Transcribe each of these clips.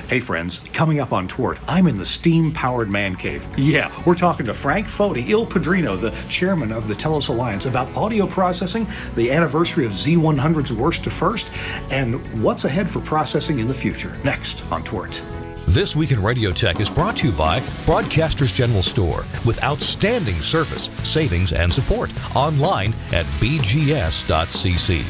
Hey friends, coming up on TWiRT, I'm in the steam-powered man cave. Yeah, we're talking to Frank Foti, Il Padrino, the chairman of the Telos Alliance, about audio processing, the anniversary of Z100's worst to first, and what's ahead for processing in the future. Next on TWiRT. This Week in Radio Tech is brought to you by Broadcasters General Store, with outstanding service, savings, and support. Online at bgs.cc.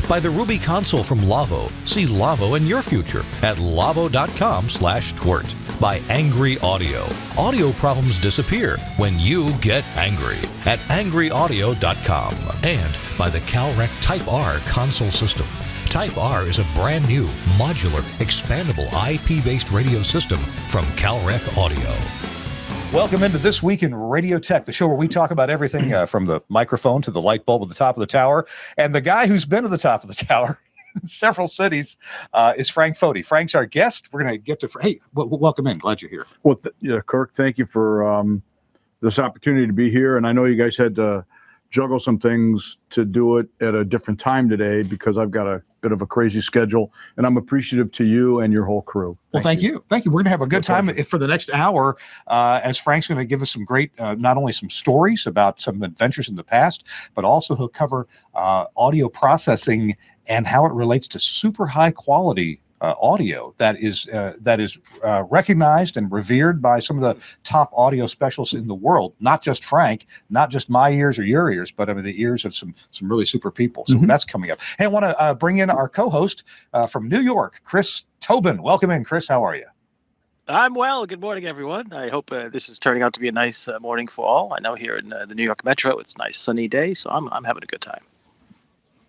By the Ruby console from Lavo. See Lavo in your future at lavo.com/TWiRT. By Angry Audio. Audio problems disappear when you get angry at angryaudio.com. And by the Calrec Type R console system. Type R is a brand new, modular, expandable IP-based radio system from Calrec Audio. Welcome into This Week in Radio Tech, the show where we talk about everything from the microphone to the light bulb at the top of the tower. And the guy who's been to the top of the tower in several cities is Frank Foti. Frank's our guest. We're going to get to... Hey, welcome in. Glad you're here. Well, Kirk, thank you for this opportunity to be here. And I know you guys had to juggle some things to do it at a different time today because I've got a bit of a crazy schedule, and I'm appreciative to you and your whole crew. Thank you. We're going to have a good time for the next hour as Frank's going to give us some great, not only some stories about some adventures in the past, but also he'll cover audio processing and how it relates to super high quality audio that is recognized and revered by some of the top audio specialists in the world. Not just Frank, not just my ears or your ears, but I mean the ears of some really super people. So that's coming up. Hey, I want to bring in our co-host from New York, Chris Tobin. Welcome in, Chris. How are you? I'm well. Good morning, everyone. I hope this is turning out to be a nice morning for all. I know here in the New York Metro, it's a nice sunny day, so I'm having a good time.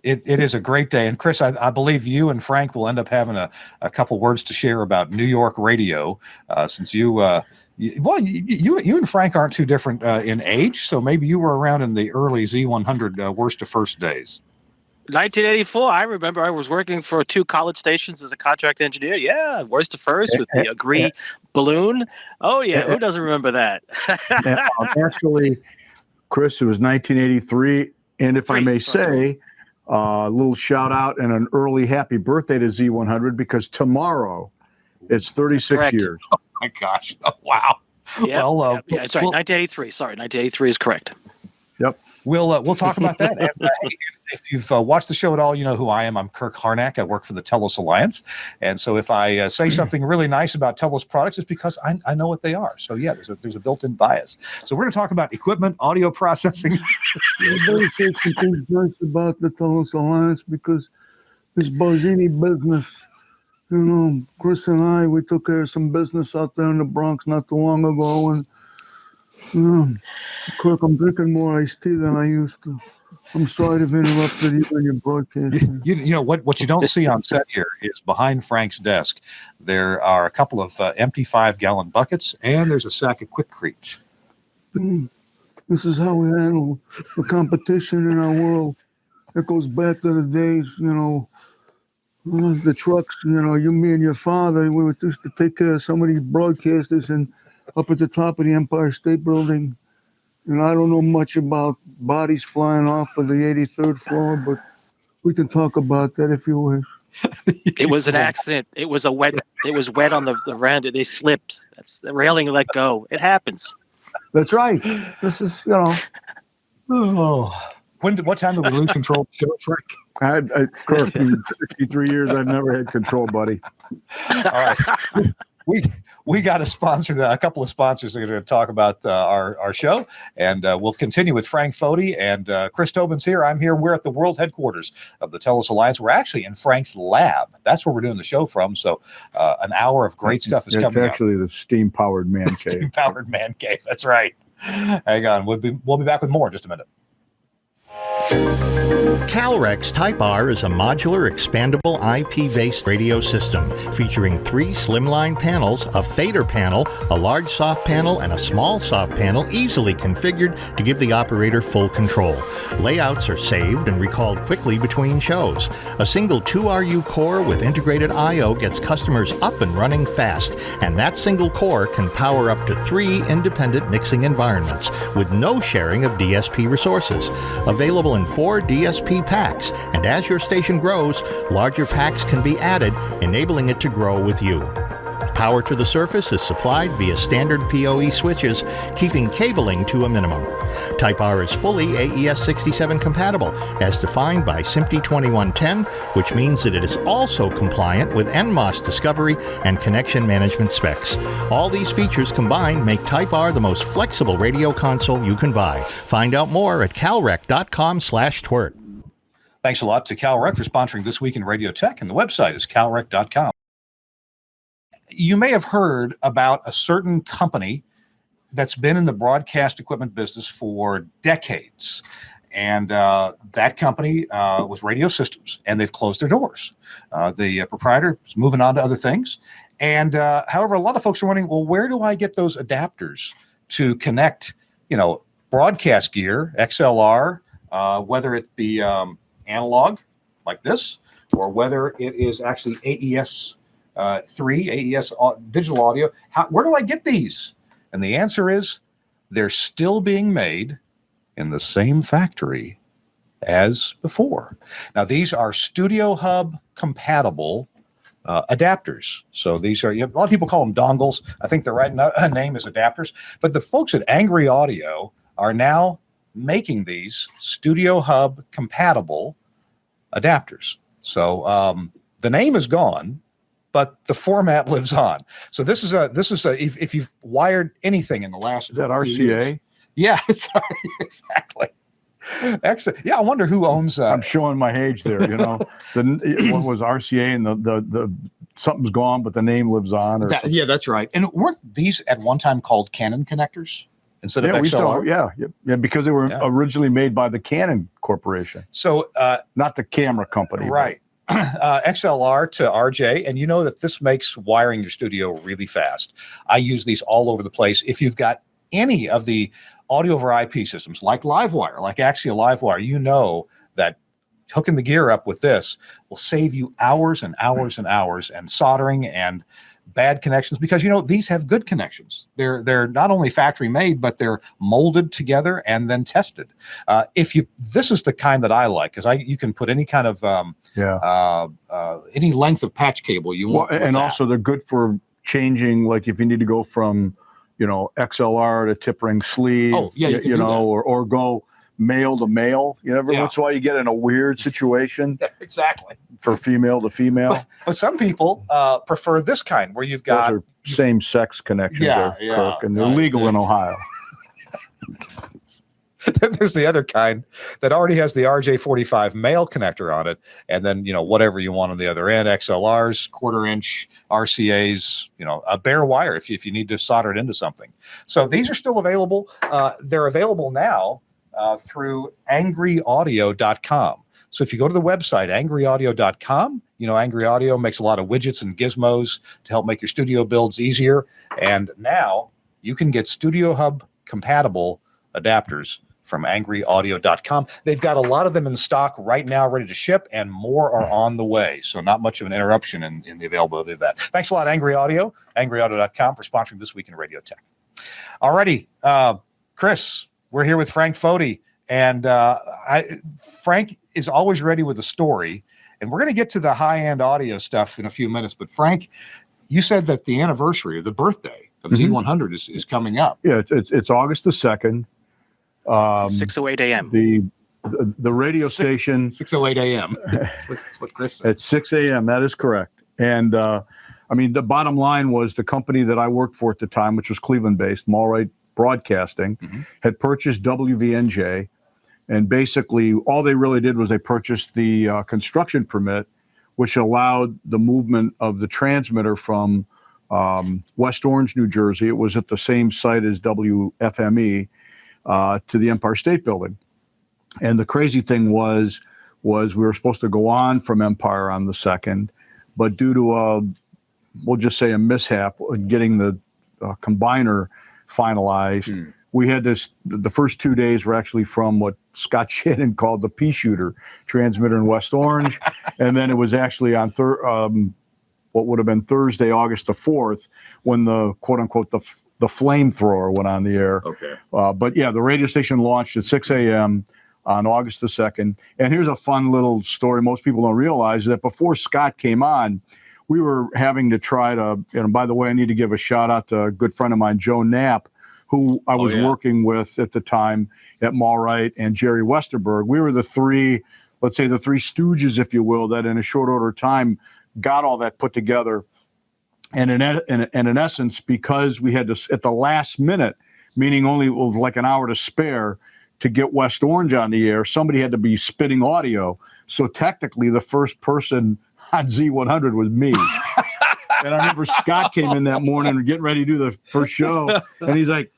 It is a great day. And Chris, I believe you and Frank will end up having a couple words to share about New York radio, since you and Frank aren't too different in age. So maybe you were around in the early Z100 worst to first days. 1984, I remember I was working for 2 college stations as a contract engineer. Yeah, worst to first with the Agree balloon. Oh, yeah, who doesn't remember that? Actually, Chris, it was 1983. And if I may say... a little shout out and an early happy birthday to Z100 because tomorrow it's 36 years. Oh my gosh. Oh, wow. Yep. Well, that's right. 1983. Sorry. 1983 is correct. Yep. We'll talk about that. And, if you've watched the show at all, you know who I am. I'm Kirk Harnack. I work for the Telos Alliance. And so if I say something really nice about Telos products, it's because I know what they are. So yeah, there's a built-in bias. So we're going to talk about equipment, audio processing. Everybody says something nice about the Telos Alliance because it's Barzini business. You know, Chris and I, we took care of some business out there in the Bronx not too long ago, and Kirk, I'm drinking more iced tea than I used to. I'm sorry to have interrupted you when you're broadcasting. You know what you don't see on set here is behind Frank's desk, there are a couple of empty 5-gallon buckets, and there's a sack of Quickcrete. This is how we handle the competition in our world. It goes back to the days, the trucks, you, me, and your father, we used to take care of some of these broadcasters and up at the top of the Empire State Building. And I don't know much about bodies flying off of the 83rd floor, but we can talk about that if you wish. It was an accident. It was wet on the veranda. They slipped. That's the railing let go. It happens. That's right. This is, Oh. What time did we lose control of the show, Frank? Kirk, in 63 years, I've never had control, buddy. All right. We got a couple of sponsors that are going to talk about our show, and we'll continue with Frank Foti and Chris Tobin's here. I'm here. We're at the world headquarters of the Telos Alliance. We're actually in Frank's lab. That's where we're doing the show from. So an hour of great stuff is coming up. It's actually the steam-powered man cave. Steam-powered man cave. That's right. Hang on. We'll be back with more in just a minute. Calrec Type R is a modular, expandable IP-based radio system featuring 3 slimline panels, a fader panel, a large soft panel, and a small soft panel easily configured to give the operator full control. Layouts are saved and recalled quickly between shows. A single 2RU core with integrated I/O gets customers up and running fast, and that single core can power up to 3 independent mixing environments with no sharing of DSP resources. Available in 4 DSP packs, and as your station grows, larger packs can be added, enabling it to grow with you. Power to the surface is supplied via standard PoE switches, keeping cabling to a minimum. Type R is fully AES 67 compatible, as defined by SMPTE 2110, which means that it is also compliant with NMOS discovery and connection management specs. All these features combined make Type R the most flexible radio console you can buy. Find out more at calrec.com/TWiRT. Thanks a lot to Calrec for sponsoring This Week in Radio Tech, and the website is calrec.com. You may have heard about a certain company that's been in the broadcast equipment business for decades. And that company was Radio Systems, and they've closed their doors. The proprietor is moving on to other things. And however, a lot of folks are wondering, well, where do I get those adapters to connect, broadcast gear, XLR, whether it be analog like this, or whether it is actually AES 3, AES digital audio. Where do I get these? And the answer is they're still being made in the same factory as before. Now, these are Studio Hub compatible adapters. So these are, a lot of people call them dongles. I think the right name is adapters. But the folks at Angry Audio are now making these Studio Hub compatible adapters. So the name is gone, but the format lives on. So this is if you've wired anything in the last is that RCA? Years, yeah, it's exactly. Excellent. Yeah, I wonder who owns. I'm showing my age there. What was RCA, and the something's gone, but the name lives on. Yeah, that's right. And weren't these at one time called Canon connectors instead of XLR? Yeah, because they were originally made by the Canon Corporation. So not the camera company, right? XLR to RJ, and you know that this makes wiring your studio really fast. I use these all over the place. If you've got any of the audio over IP systems like Livewire, like Axial Livewire, you know that hooking the gear up with this will save you hours and hours and hours, and soldering and bad connections, because these have good connections. They're not only factory made, but they're molded together and then tested. This is the kind that I like, because you can put any kind of any length of patch cable you want. And also they're good for changing, like if you need to go from XLR to tip ring sleeve, or go male to male. Every once in a while you get in a weird situation. Yeah, exactly. For female to female. But some people prefer this kind where you've got those are same-sex connections, Kirk, and they're legal in Ohio. There's the other kind that already has the RJ45 male connector on it, and then whatever you want on the other end, XLRs, 1/4-inch RCAs, a bare wire if you need to solder it into something. So these are still available. They're available now through angryaudio.com. So if you go to the website angryaudio.com, Angry Audio makes a lot of widgets and gizmos to help make your studio builds easier. And now you can get Studio Hub compatible adapters from angryaudio.com. They've got a lot of them in stock right now, ready to ship, and more are on the way. So not much of an interruption in the availability of that. Thanks a lot, Angry Audio, angryaudio.com, for sponsoring This Week in Radio Tech. Alrighty, Chris, we're here with Frank Foti, and Frank is always ready with a story, and we're going to get to the high-end audio stuff in a few minutes. But Frank, you said that the anniversary, or the birthday of Z100 is coming up. Yeah, it's August the 2nd. 6:08 a.m. The radio station. 6:08 a.m. That's what Chris said. At 6 a.m. That is correct. And the bottom line was the company that I worked for at the time, which was Cleveland-based, Malrite Broadcasting, had purchased WVNJ, and basically all they really did was they purchased the construction permit, which allowed the movement of the transmitter from West Orange, New Jersey. It was at the same site as WFME. To the Empire State Building. And the crazy thing was we were supposed to go on from Empire on the 2nd, but due to we'll just say a mishap getting the combiner finalized, we had the first 2 days were actually from what Scott Shannon called the pea shooter transmitter in West Orange. And then it was actually on what would have been Thursday, August the 4th, when the quote unquote the flamethrower went on the air. Okay. But yeah, the radio station launched at 6 a.m. on August the 2nd. And here's a fun little story most people don't realize, that before Scott came on, we were having to try to, and by the way, I need to give a shout out to a good friend of mine, Joe Knapp, who I was working with at the time at Mallrite, and Jerry Westerberg. We were the three, let's say the three stooges, if you will, that in a short order of time got all that put together. And in essence, because we had to, at the last minute, meaning only with like an hour to spare, to get West Orange on the air, somebody had to be spitting audio. So technically, the first person on Z100 was me. And I remember Scott came in that morning getting ready to do the first show, and he's like,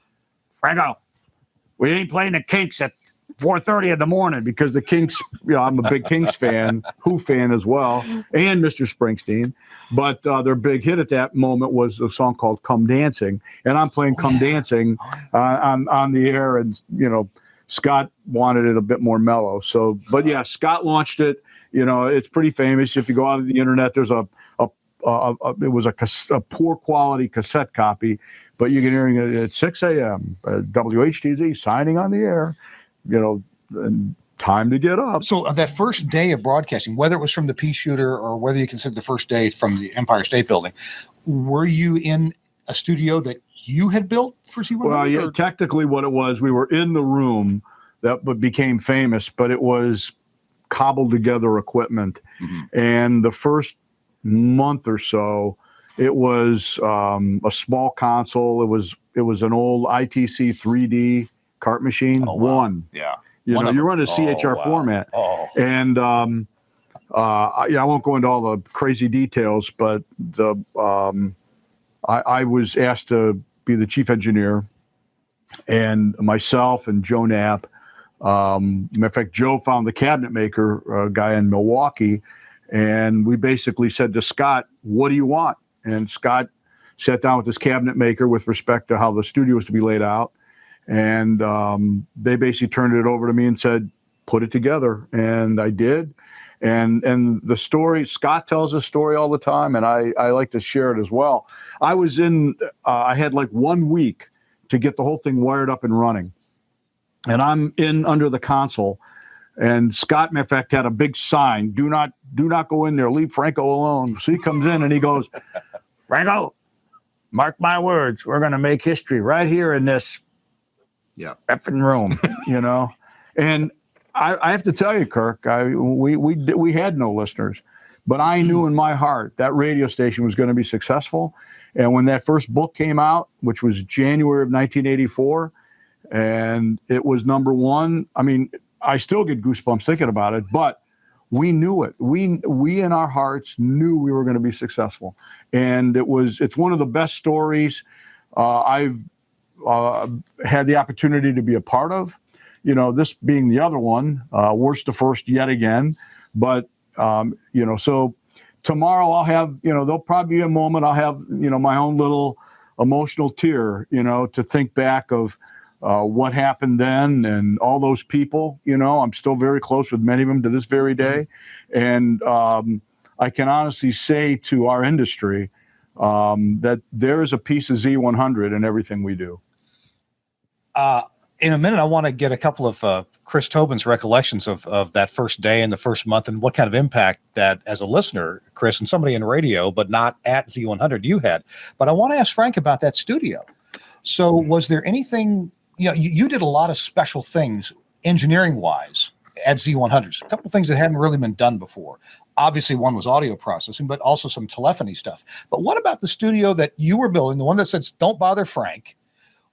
"Franco, we ain't playing the Kinks at 4:30 in the morning," because the Kinks, I'm a big Kinks fan, Who fan as well, and Mr. Springsteen. But their big hit at that moment was a song called "Come Dancing," and I'm playing "Come Dancing" on the air, and Scott wanted it a bit more mellow. So, but yeah, Scott launched it. It's pretty famous. If you go out on the internet, there's it was a poor quality cassette copy, but you can hear it at 6 a.m. WHTZ signing on the air. And time to get up. So that first day of broadcasting, whether it was from the pea shooter or whether you consider the first day from the Empire State Building, were you in a studio that you had built for Z100? Well, yeah, technically what it was, we were in the room that became famous, but it was cobbled together equipment. Mm-hmm. And the first month or so, it was a small console. It was an old ITC 3D cart machine. Oh, wow. One. Yeah. You run a CHR format. Oh. And I won't go into all the crazy details, but I was asked to be the chief engineer, and myself and Joe Knapp. Matter of fact, Joe found the cabinet maker guy in Milwaukee, and we basically said to Scott, "What do you want?" And Scott sat down with his cabinet maker with respect to how the studio was to be laid out, and they basically turned it over to me and said, "Put it together," and I did. And the story, Scott tells a story all the time, and I like to share it as well. I was I had like 1 week to get the whole thing wired up and running. And I'm in under the console, and Scott, matter of fact, had a big sign, do not go in there, leave Franco alone. So he comes in and he goes, "Franco, mark my words, we're going to make history right here in this effing room," And I have to tell you, Kirk, we had no listeners, but I knew in my heart that radio station was going to be successful. And when that first book came out, which was January of 1984, and it was number one, I mean, I still get goosebumps thinking about it, but we knew it. We in our hearts knew we were going to be successful. And it's one of the best stories I've had the opportunity to be a part of. This being the other one, worst to first yet again. But, so tomorrow I'll have, there'll probably be a moment I'll have, my own little emotional tear, to think back of what happened then and all those people. I'm still very close with many of them to this very day. And I can honestly say to our industry that there is a piece of Z100 in everything we do. In a minute, I want to get a couple of Chris Tobin's recollections of that first day and the first month and what kind of impact that, as a listener, Chris, and somebody in radio, but not at Z100, you had. But I want to ask Frank about that studio. So was there anything, you did a lot of special things engineering-wise at Z100s, a couple of things that hadn't really been done before. Obviously, one was audio processing, but also some telephony stuff. But what about the studio that you were building, the one that says, "Don't bother Frank"?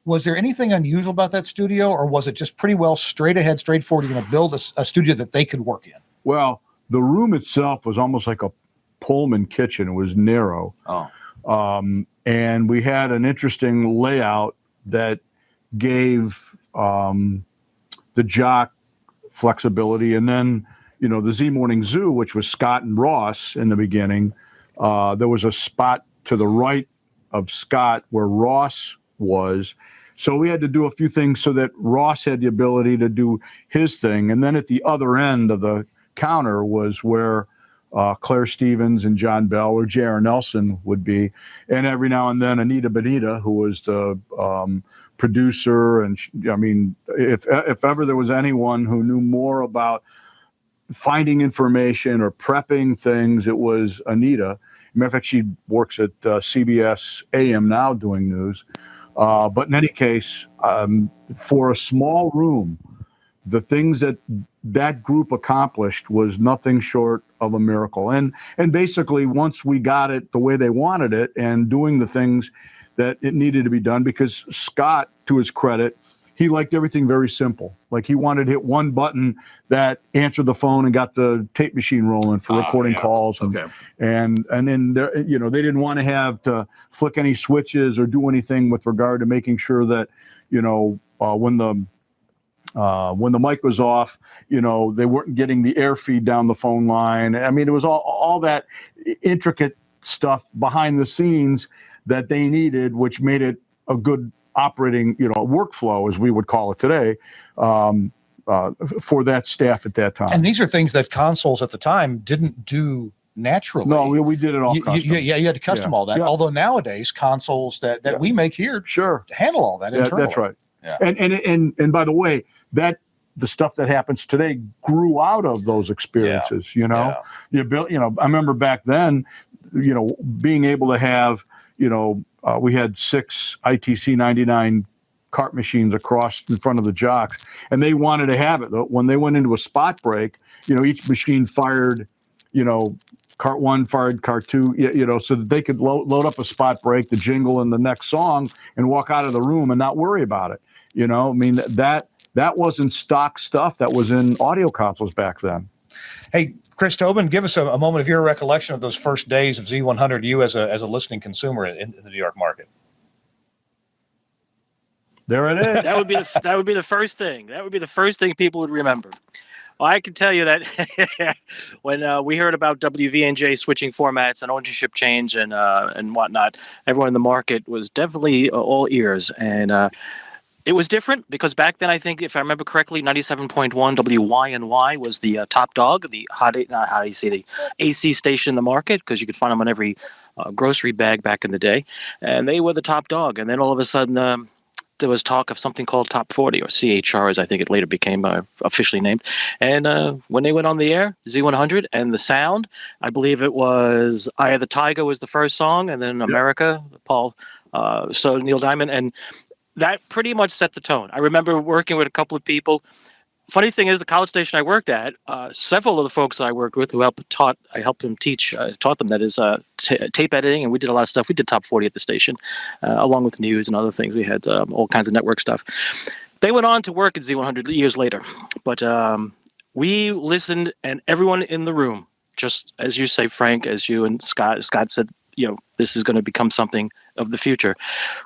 Was there anything unusual about that studio, or was it just pretty well straight ahead, straightforward? You're going to build a studio that they could work in? Well, the room itself was almost like a Pullman kitchen. It was narrow. And we had an interesting layout that gave the jock flexibility. And then, the Z Morning Zoo, which was Scott and Ross in the beginning, there was a spot to the right of Scott where Ross was. So we had to do a few things so that Ross had the ability to do his thing. And then at the other end of the counter was where Claire Stevens and John Bell or J.R. Nelson would be. And every now and then Anita Benita, who was the producer. And if ever there was anyone who knew more about finding information or prepping things, it was Anita. Matter of fact, she works at CBS AM now doing news. But in any case, for a small room, the things that group accomplished was nothing short of a miracle. And basically, once we got it the way they wanted it and doing the things that it needed to be done, because Scott, to his credit, he liked everything very simple. Like he wanted to hit one button that answered the phone and got the tape machine rolling for recording calls. And then they didn't want to have to flick any switches or do anything with regard to making sure that, when the mic was off, they weren't getting the air feed down the phone line. I mean, it was all that intricate stuff behind the scenes that they needed, which made it a good operating, workflow, as we would call it today, for that staff at that time. And these are things that consoles at the time didn't do naturally. No, we did it all custom. You had to custom all that. Yeah. Although nowadays consoles that we make here handle all that internally. That's right. Yeah. And by the way, the stuff that happens today grew out of those experiences. I remember back then, being able to have, we had 6 ITC 99 cart machines across in front of the jocks, and they wanted to have it. When they went into a spot break, each machine fired, cart 1 fired cart 2, so that they could load up a spot break, the jingle, and the next song, and walk out of the room and not worry about it. That wasn't stock stuff that was in audio consoles back then. Hey, Chris Tobin, give us a moment of your recollection of those first days of Z100, you as a listening consumer in the New York market. There it is. That would be the first thing. That would be the first thing people would remember. Well, I can tell you that when we heard about WVNJ switching formats and ownership change and whatnot, everyone in the market was definitely all ears. And it was different because back then, I think, if I remember correctly, 97.1 WYNY was the top dog, the the AC station in the market, because you could find them on every grocery bag back in the day. And they were the top dog. And then all of a sudden, there was talk of something called Top 40, or CHR, as I think it later became officially named. And when they went on the air, Z100, and the sound, I believe it was Eye of the Tiger was the first song, and then America, Neil Diamond, and that pretty much set the tone. I remember working with a couple of people. Funny thing is, the college station I worked at, several of the folks I worked with I helped them taught them that is tape editing, and we did a lot of stuff. We did Top 40 at the station, along with news and other things. We had all kinds of network stuff. They went on to work at Z100 years later, but we listened, and everyone in the room, just as you say, Frank, as you and Scott said, this is going to become something of the future.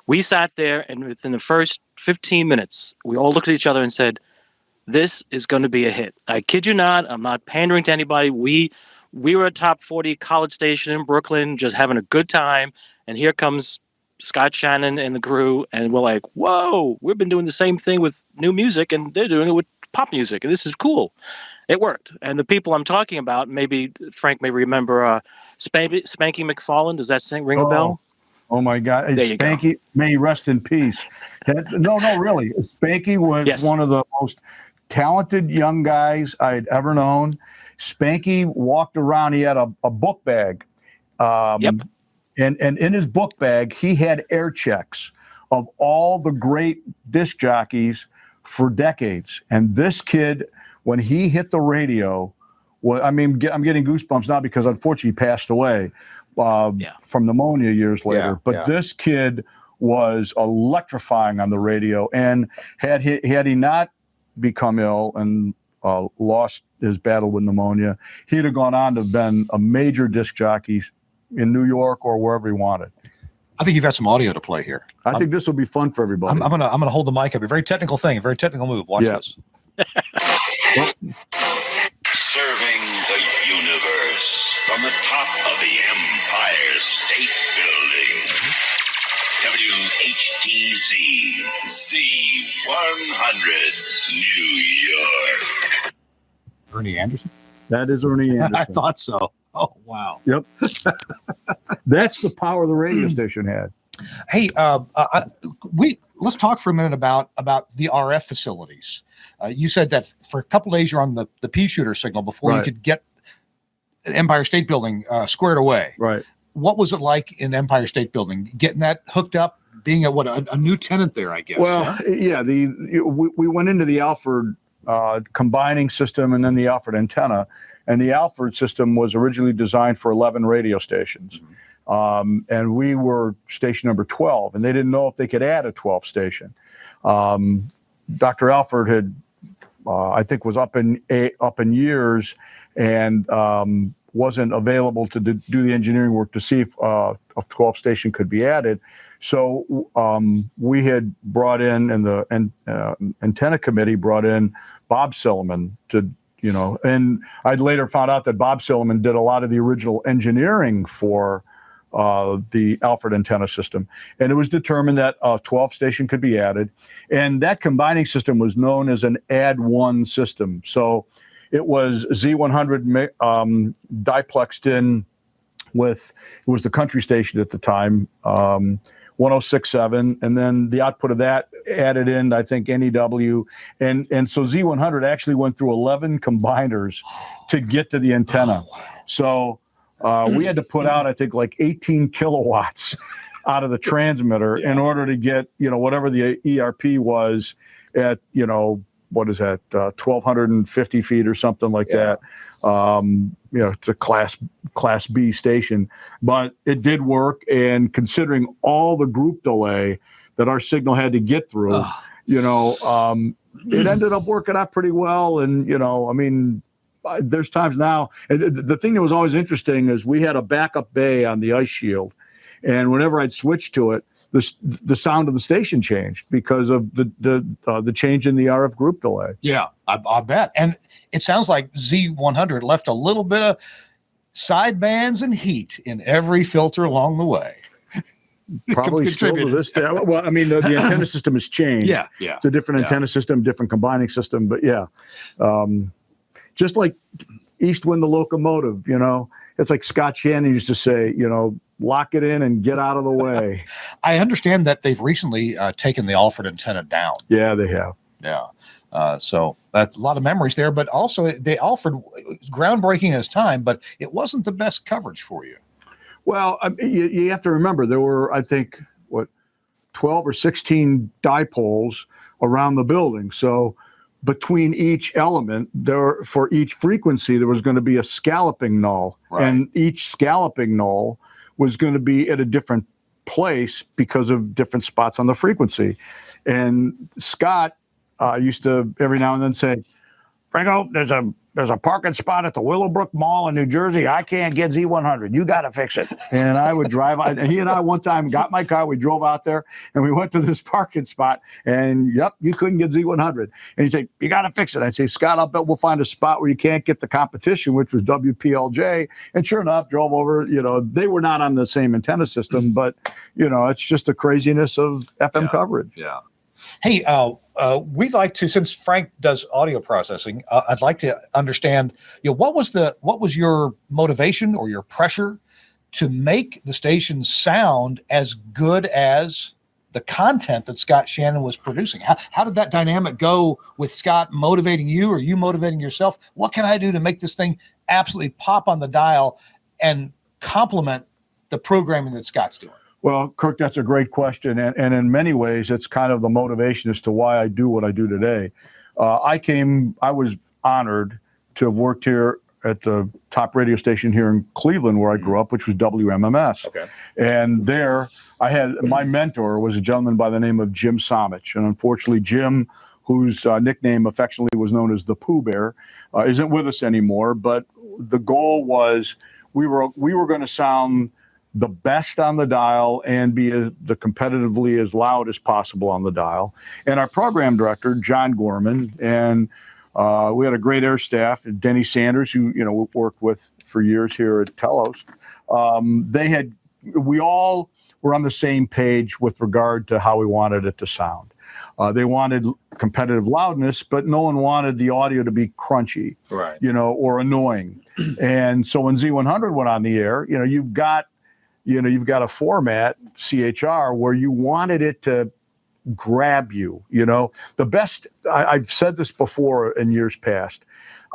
We sat there, and within the first 15 minutes, we all looked at each other and said, this is going to be a hit. I kid you not. I'm not pandering to anybody. We were a top 40 college station in Brooklyn, just having a good time. And here comes Scott Shannon and the crew. And we're like, whoa, we've been doing the same thing with new music, and they're doing it with pop music. And this is cool. It worked. And the people I'm talking about, maybe Frank may remember Spanky McFarland. Does that ring a bell? Oh my God. Spanky, may he rest in peace. No, really. Spanky was one of the most talented young guys I'd ever known. Spanky walked around. He had a book bag. And in his book bag, he had air checks of all the great disc jockeys for decades. And this kid, when he hit the radio, I'm getting goosebumps now because unfortunately he passed away from pneumonia years later. But this kid was electrifying on the radio. And had he not become ill and lost his battle with pneumonia, he'd have gone on to have been a major disc jockey in New York or wherever he wanted. I think you've got some audio to play here. I think this will be fun for everybody. I'm gonna hold the mic up. A very technical thing, a very technical move. Watch this. Serving the universe from the top of the Empire State Building. WHTZ Z100 New York. Ernie Anderson? That is Ernie Anderson. I thought so. Oh, wow. Yep. That's the power the radio station had. Hey, let's talk for a minute about the RF facilities. You said that for a couple of days you're on the pea shooter signal before you could get Empire State Building squared away. Right. what was it like in Empire State Building, getting that hooked up, being a new tenant there, I guess? Well, yeah, we went into the Alfred combining system and then the Alfred antenna. And the Alfred system was originally designed for 11 radio stations. And we were station number 12, and they didn't know if they could add a 12th station. Dr. Alfred had, I think, was up in years and wasn't available to do the engineering work to see if a 12th station could be added. So we had brought in, and the antenna committee brought in Bob Silliman to, and I'd later found out that Bob Silliman did a lot of the original engineering for the Alfred antenna system. And it was determined that a 12th station could be added. And that combining system was known as an add one system. So it was Z100 diplexed in with, it was the country station at the time, 1067, and then the output of that added in, I think, NEW. And so Z100 actually went through 11 combiners to get to the antenna. So we had to put out, I think, like 18 kilowatts out of the transmitter in order to get, whatever the ERP was at, what is that, 1,250 feet or something like that. It's a class B station, but it did work. And considering all the group delay that our signal had to get through, it ended up working out pretty well. And, there's times now, and the thing that was always interesting is we had a backup bay on the ice shield. And whenever I'd switch to it, the sound of the station changed because of the change in the RF group delay. Yeah, I bet. And it sounds like Z100 left a little bit of sidebands and heat in every filter along the way. Probably still to this day. Well, I mean, the antenna system has changed. Yeah. It's a different antenna system, different combining system. But yeah, just like East Wind the locomotive, it's like Scott Shannon used to say, lock it in and get out of the way. I understand that they've recently taken the Alfred antenna down. Yeah, they have. Yeah. So that's a lot of memories there, but also the Alfred, groundbreaking in its time, but it wasn't the best coverage for you. Well, you have to remember there were, I think, 12 or 16 dipoles around the building. So between each element, for each frequency, there was going to be a scalloping null. Right. And each scalloping null was going to be at a different place because of different spots on the frequency. And Scott used to every now and then say, Franco, there's a parking spot at the Willowbrook Mall in New Jersey. I can't get Z100. You got to fix it. And I would drive. He and I one time got my car. We drove out there and we went to this parking spot. And yep, you couldn't get Z100. And he'd say, you got to fix it. I'd say, Scott, I'll bet we'll find a spot where you can't get the competition, which was WPLJ. And sure enough, drove over. They were not on the same antenna system, but it's just the craziness of FM coverage. Yeah. Hey, we'd like to, since Frank does audio processing, I'd like to understand, what was your motivation or your pressure to make the station sound as good as the content that Scott Shannon was producing? How did that dynamic go with Scott motivating you or you motivating yourself? What can I do to make this thing absolutely pop on the dial and complement the programming that Scott's doing? Well, Kirk, that's a great question. And in many ways, it's kind of the motivation as to why I do what I do today. I was honored to have worked here at the top radio station here in Cleveland, where I grew up, which was WMMS. Okay. And there I had, my mentor was a gentleman by the name of Jim Somich. And unfortunately, Jim, whose nickname affectionately was known as the Pooh Bear, isn't with us anymore. But the goal was we were going to sound the best on the dial and be the competitively as loud as possible on the dial. And our program director, John Gorman, and we had a great air staff, Denny Sanders, who we worked with for years here at Telos. We all were on the same page with regard to how we wanted it to sound. They wanted competitive loudness, but no one wanted the audio to be crunchy, right? Or annoying. And so when Z100 went on the air, you've got a format, CHR, where you wanted it to grab you. The best, I've said this before in years past,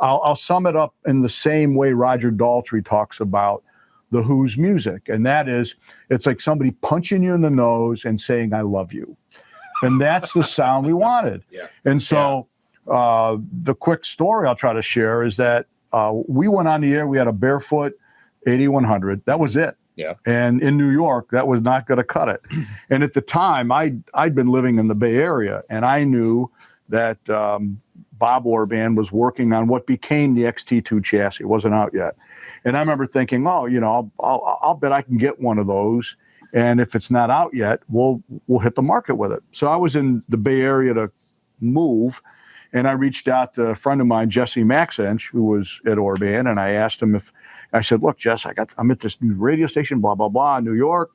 I'll sum it up in the same way Roger Daltrey talks about the Who's music. And that is, it's like somebody punching you in the nose and saying, I love you. And that's the sound we wanted. Yeah. And so the quick story I'll try to share is that we went on the air. We had a barefoot 8100. That was it. Yeah. And in New York, that was not going to cut it. And at the time, I'd been living in the Bay Area, and I knew that Bob Orban was working on what became the XT2 chassis. It wasn't out yet. And I remember thinking, oh, you know, I'll bet I can get one of those. And if it's not out yet, we'll hit the market with it. So I was in the Bay Area to move, and I reached out to a friend of mine, Jesse Maxench, who was at Orban, and I asked him I said, look, Jess, I'm at this new radio station, blah, blah, blah, in New York.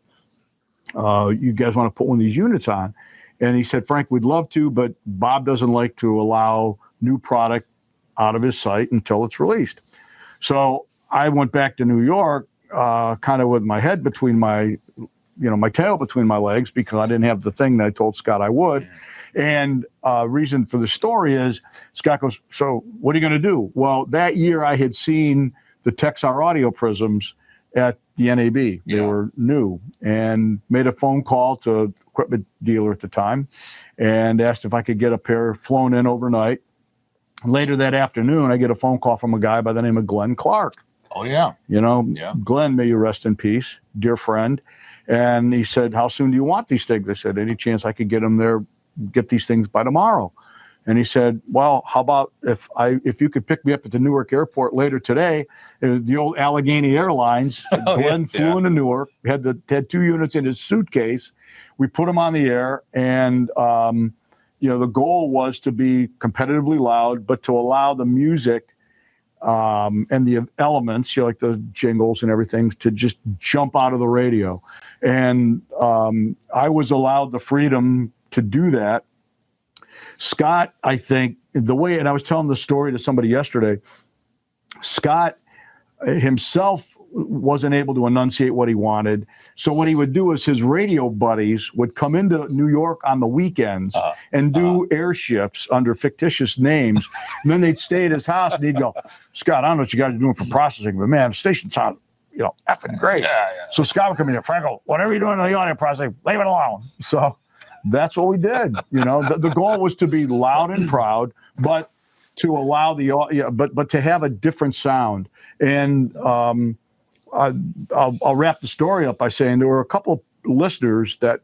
You guys want to put one of these units on? And he said, Frank, we'd love to, but Bob doesn't like to allow new product out of his site until it's released. So I went back to New York, kind of with my head between my tail between my legs, because I didn't have the thing that I told Scott I would. And reason for the story is Scott goes, so what are you going to do? Well, that year I had seen the Texar audio prisms at the NAB. They were new, and made a phone call to an equipment dealer at the time and asked if I could get a pair flown in overnight. Later that afternoon, I get a phone call from a guy by the name of Glenn Clark. Oh, yeah. You know, Glenn, may you rest in peace, dear friend. And he said, how soon do you want these things? I said, any chance I could get them there, get these things by tomorrow? And he said, well, how about if you could pick me up at the Newark airport later today? The old Allegheny Airlines, Glenn flew into Newark, had 2 units in his suitcase. We put them on the air, and the goal was to be competitively loud, but to allow the music and the elements, like the jingles and everything, to just jump out of the radio. And I was allowed the freedom to do that. Scott, I think, and I was telling the story to somebody yesterday, Scott himself wasn't able to enunciate what he wanted. So what he would do is his radio buddies would come into New York on the weekends and do air shifts under fictitious names. And then they'd stay at his house, and he'd go, Scott, I don't know what you guys are doing for processing, but man, the station sounds, effing great. So Scott would come in and Franco, whatever you're doing on the audio processing, leave it alone. So that's what we did. The goal was to be loud and proud, but to allow but to have a different sound. And I'll wrap the story up by saying there were a couple of listeners that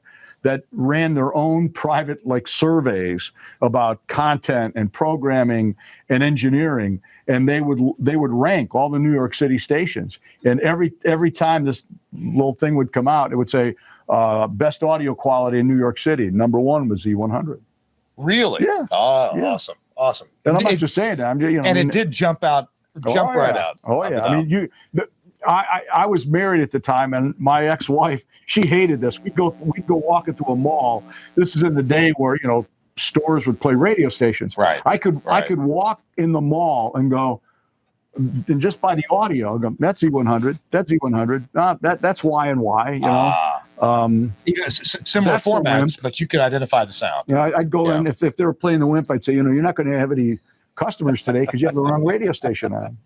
ran their own private surveys about content and programming and engineering, and they would rank all the New York City stations. And every time this little thing would come out, it would say best audio quality in New York City. Number 1 was Z100. Really? Yeah. Oh, yeah. Awesome. And I'm not just saying that. It did jump right out. Oh yeah. I was married at the time, and my ex-wife, she hated this. We'd go walking through a mall. This is in the day where stores would play radio stations. Right. I could walk in the mall and go, and just by the audio, I'll go, that's Z100. That's Z100. That's Y and Y. Even similar formats, but you could identify the sound. I'd go in if they were playing the WIMP. I'd say, you're not going to have any customers today because you have the wrong radio station on.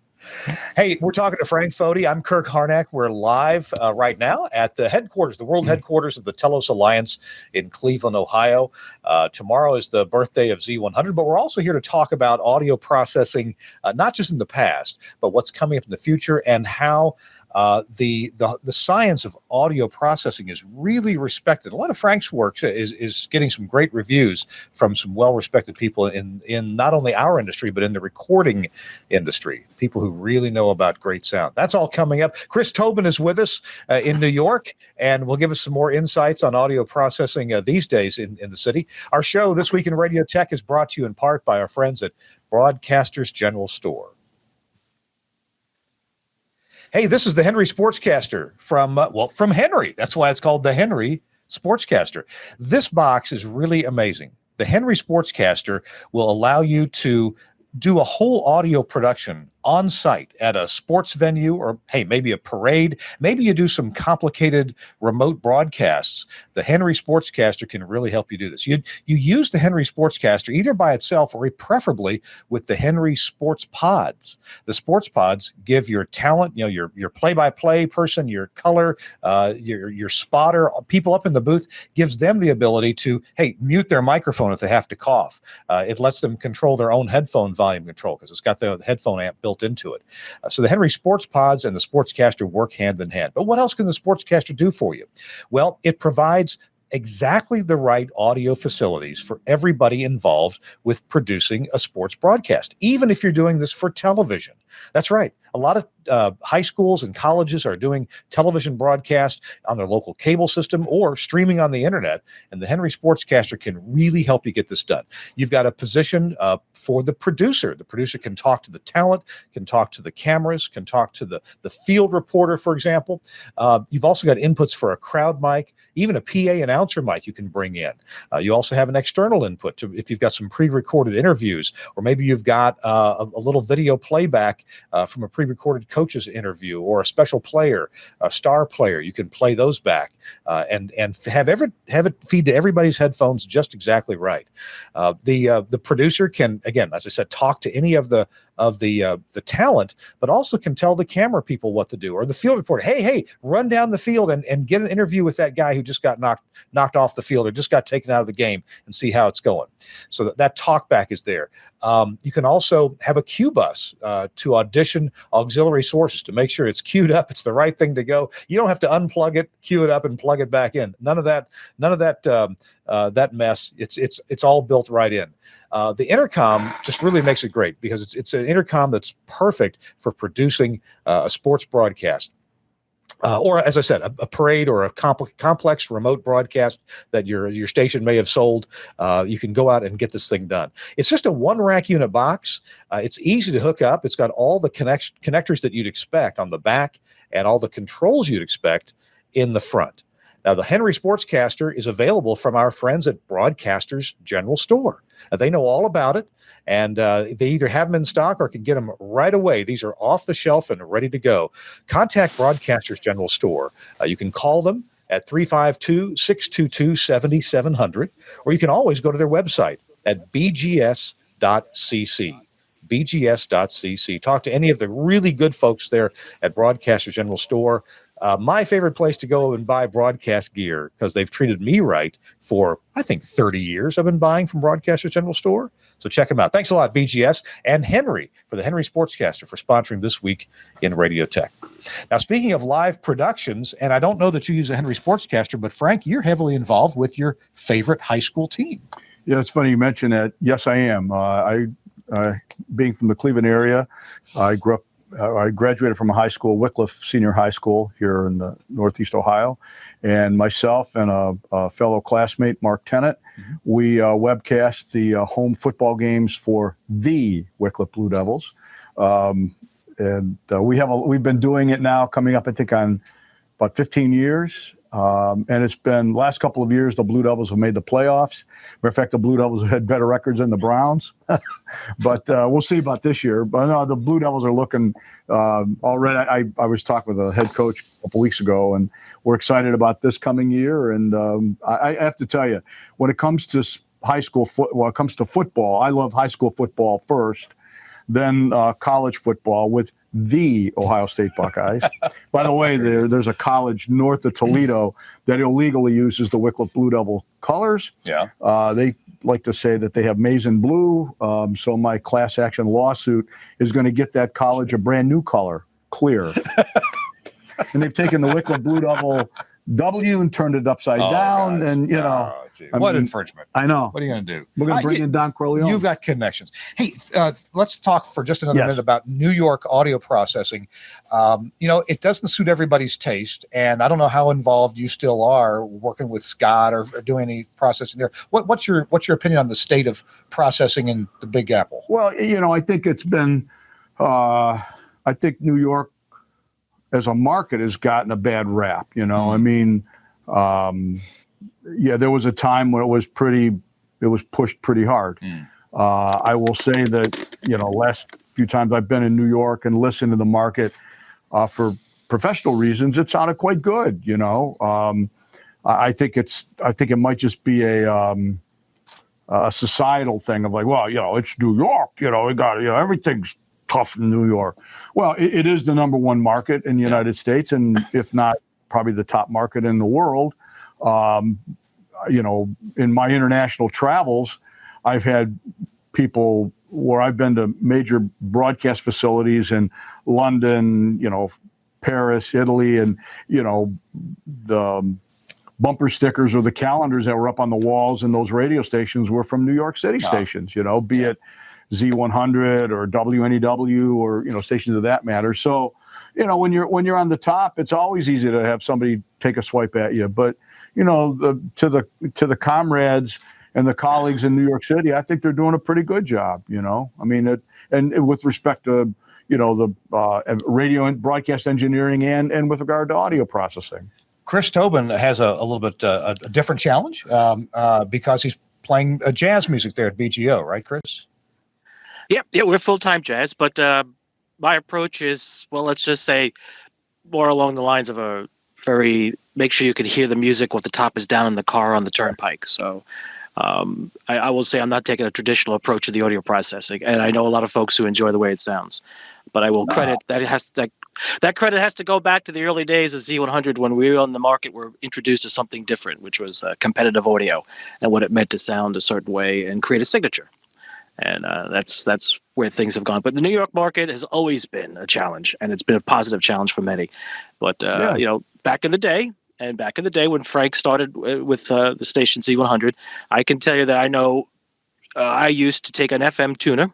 Hey, we're talking to Frank Foti. I'm Kirk Harnack. We're live right now at the headquarters, the world headquarters of the Telos Alliance in Cleveland, Ohio. Tomorrow is the birthday of Z100, but we're also here to talk about audio processing, not just in the past, but what's coming up in the future and how the science of audio processing is really respected. A lot of Frank's work is getting some great reviews from some well-respected people in not only our industry, but in the recording industry, people who really know about great sound. That's all coming up. Chris Tobin is with us in New York, and will give us some more insights on audio processing these days in the city. Our show, This Week in Radio Tech, is brought to you in part by our friends at Broadcasters General Store. Hey, this is the Henry Sportscaster from Henry. That's why it's called the Henry Sportscaster. This box is really amazing. The Henry Sportscaster will allow you to do a whole audio production on site at a sports venue, or hey, maybe a parade, maybe you do some complicated remote broadcasts, the Henry Sportscaster can really help you do this. You use the Henry Sportscaster either by itself or preferably with the Henry Sports Pods. The Sports Pods give your talent, your play-by-play person, your color, your spotter, people up in the booth, gives them the ability to, hey, mute their microphone if they have to cough. It lets them control their own headphone volume control because it's got the headphone amp built into it. So the Henry Sports Pods and the Sportscaster work hand in hand. But what else can the Sportscaster do for you? Well, it provides exactly the right audio facilities for everybody involved with producing a sports broadcast, even if you're doing this for television. That's right. A lot of high schools and colleges are doing television broadcasts on their local cable system or streaming on the internet, and the Henry Sportscaster can really help you get this done. You've got a position for the producer. The producer can talk to the talent, can talk to the cameras, can talk to the field reporter, for example. You've also got inputs for a crowd mic, even a PA announcer mic you can bring in. You also have an external input if you've got some pre-recorded interviews, or maybe you've got a little video playback from a pre-recorded coach's interview or a special player, a star player. You can play those back and have it feed to everybody's headphones just exactly right. The producer can, again, as I said, talk to any of the talent, but also can tell the camera people what to do, or the field reporter, hey, run down the field and get an interview with that guy who just got knocked off the field or just got taken out of the game and see how it's going. So that talk back is there. You can also have a cue bus to audition auxiliary sources to make sure it's queued up. It's the right thing to go. You don't have to unplug it, cue it up, and plug it back in. None of that that mess. It's all built right in. The intercom just really makes it great because it's an intercom that's perfect for producing a sports broadcast. Or, as I said, a parade or a complex remote broadcast that your station may have sold. You can go out and get this thing done. It's just a one rack unit box. It's easy to hook up. It's got all the connectors that you'd expect on the back and all the controls you'd expect in the front. Now, the Henry Sportscaster is available from our friends at Broadcasters General Store. They know all about it, and they either have them in stock or can get them right away. These are off the shelf and ready to go. Contact Broadcasters General Store. You can call them at 352-622-7700, or you can always go to their website at bgs.cc. bgs.cc. Talk to any of the really good folks there at Broadcasters General Store. My favorite place to go and buy broadcast gear, because they've treated me right for, I think, 30 years I've been buying from Broadcasters General Store. So check them out. Thanks a lot, BGS, and Henry for the Henry Sportscaster for sponsoring This Week in Radio Tech. Now, speaking of live productions, and I don't know that you use a Henry Sportscaster, but Frank, you're heavily involved with your favorite high school team. Yeah, it's funny you mentioned that. Yes, I am. Being from the Cleveland area, I graduated from a high school, Wycliffe Senior High School here in Northeast Ohio, and myself and a fellow classmate, Mark Tennant, we webcast the home football games for the Wycliffe Blue Devils, and we've been doing it now, coming up I think on about 15 years. And it's been last couple of years, the Blue Devils have made the playoffs. Matter of fact, the Blue Devils have had better records than the Browns, but we'll see about this year. But no, the Blue Devils are looking already. I was talking with the head coach a couple weeks ago, and we're excited about this coming year. And I have to tell you, when it comes to football, I love high school football first, then college football with the Ohio State Buckeyes. By the way, there's a college north of Toledo that illegally uses the Wycliffe Blue Devil colors. Yeah. They like to say that they have maize and blue. So my class action lawsuit is going to get that college a brand new color, clear. And they've taken the Wycliffe Blue Devil W and turned it upside down. And, what infringement. I know. What are you going to do? We're going to bring in Don Corleone. You've got connections. Hey, let's talk for just another minute about New York audio processing. It doesn't suit everybody's taste, and I don't know how involved you still are working with Scott or doing any processing there. What's your opinion on the state of processing in the Big Apple? Well, I think it's been I think New York as a market has gotten a bad rap. I mean, there was a time when it was pushed pretty hard. I will say that, last few times I've been in New York and listened to the market for professional reasons, it sounded quite good. I think it might just be a societal thing of like, well, it's New York, we got, everything's tough in New York. Well, it is the number one market in the United States, and if not probably the top market in the world. In my international travels, I've had people where I've been to major broadcast facilities in London, Paris, Italy, and, the bumper stickers or the calendars that were up on the walls in those radio stations were from New York City stations, be it Z100 or WNEW or, stations of that matter. So, when you're on the top, it's always easy to have somebody take a swipe at you. But, to the comrades and the colleagues in New York City, I think they're doing a pretty good job, and with respect to, the radio and broadcast engineering and with regard to audio processing. Chris Tobin has a little bit a different challenge because he's playing jazz music there at BGO, right, Chris? Yeah, we're full-time jazz, but my approach is, well, let's just say more along the lines of a very make sure you can hear the music while the top is down in the car on the turnpike. So I will say I'm not taking a traditional approach to the audio processing, and I know a lot of folks who enjoy the way it sounds. But I will credit that credit has to go back to the early days of Z100 when we were on the market, were introduced to something different, which was competitive audio and what it meant to sound a certain way and create a signature. And that's where things have gone. But the New York market has always been a challenge, and it's been a positive challenge for many. But back in the day when Frank started with the station Z100, I can tell you that I know I used to take an FM tuner,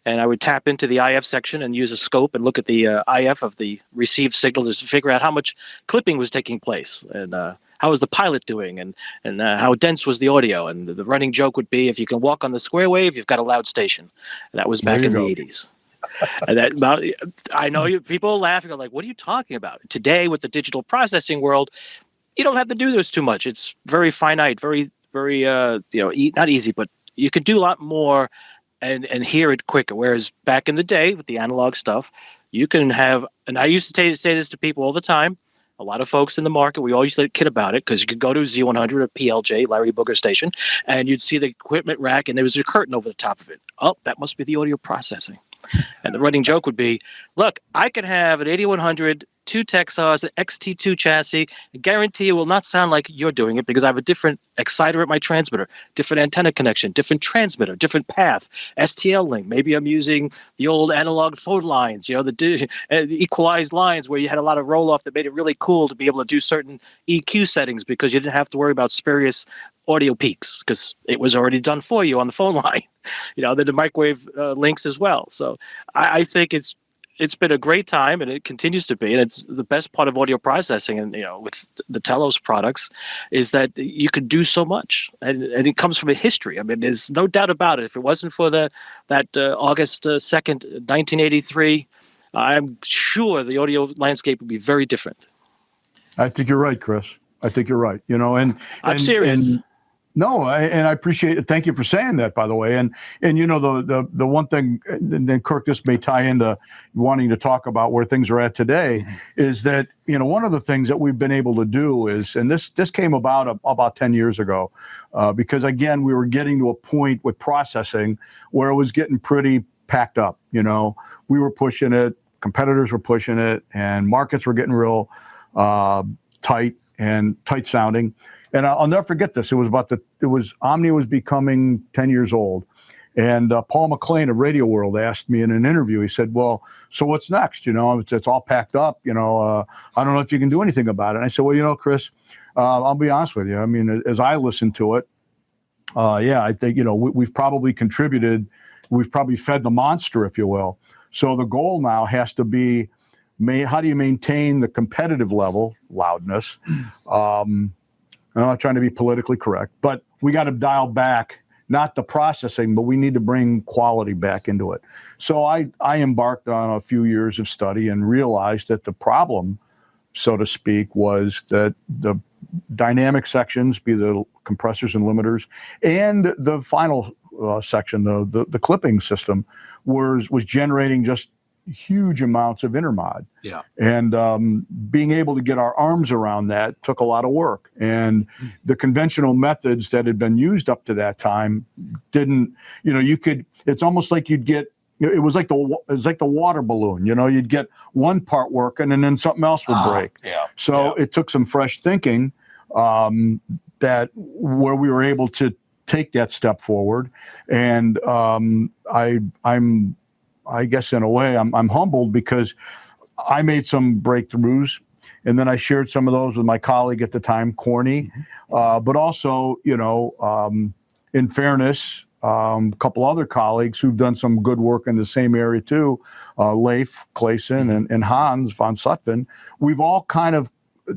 and I would tap into the IF section and use a scope and look at the IF of the received signal to figure out how much clipping was taking place and how was the pilot doing and how dense was the audio. And the running joke would be, if you can walk on the square wave, you've got a loud station. And that was back in the 80s. And I know people laugh and go like, what are you talking about? Today, with the digital processing world, you don't have to do this too much. It's very finite, very, very, not easy, but you can do a lot more and hear it quicker. Whereas back in the day with the analog stuff, you can have, and I used to say this to people all the time, a lot of folks in the market, we always kid about it, because you could go to Z100 or PLJ, Larry Booger station, and you'd see the equipment rack and there was a curtain over the top of it. Oh, that must be the audio processing. And the running joke would be, look, I could have an 8100, 2 Texas, an XT2 chassis. I guarantee it will not sound like you're doing it because I have a different exciter at my transmitter, different antenna connection, different transmitter, different path, STL link. Maybe I'm using the old analog phone lines, the equalized lines where you had a lot of roll-off that made it really cool to be able to do certain EQ settings because you didn't have to worry about spurious audio peaks because it was already done for you on the phone line. The microwave links as well. So I think it's been a great time, and it continues to be. And it's the best part of audio processing, and with the Telos products, is that you can do so much, and it comes from a history. I mean, there's no doubt about it. If it wasn't for that August 2nd, 1983, I'm sure the audio landscape would be very different. I think you're right, Chris. I think you're right. I'm serious. No, and I appreciate it. Thank you for saying that, by the way. And the one thing, and then Kirk, this may tie into wanting to talk about where things are at today, is that one of the things that we've been able to do is, and this came about 10 years ago, because again we were getting to a point with processing where it was getting pretty packed up. We were pushing it, competitors were pushing it, and markets were getting real tight sounding. And I'll never forget this. It was Omnia was becoming 10 years old. And Paul McLean of Radio World asked me in an interview, he said, well, so what's next? It's all packed up. I don't know if you can do anything about it. And I said, well, Chris, I'll be honest with you. I mean, as I listened to it, I think, we've probably contributed. We've probably fed the monster, if you will. So the goal now has to be, how do you maintain the competitive level, loudness? I'm not trying to be politically correct, but we got to dial back, not the processing, but we need to bring quality back into it. So I embarked on a few years of study and realized that the problem, so to speak, was that the dynamic sections, be the compressors and limiters, and the final section, the clipping system, was generating just huge amounts of intermod. Yeah. And being able to get our arms around that took a lot of work. And the conventional methods that had been used up to that time didn't, it's almost like it was like the water balloon, you'd get one part working and then something else would break. Yeah. So it took some fresh thinking that where we were able to take that step forward. And I guess in a way I'm humbled because I made some breakthroughs, and then I shared some of those with my colleague at the time, Corny. But also, in fairness, a couple other colleagues who've done some good work in the same area too, Leif Clayson and Hans von Sutphen. We've all kind of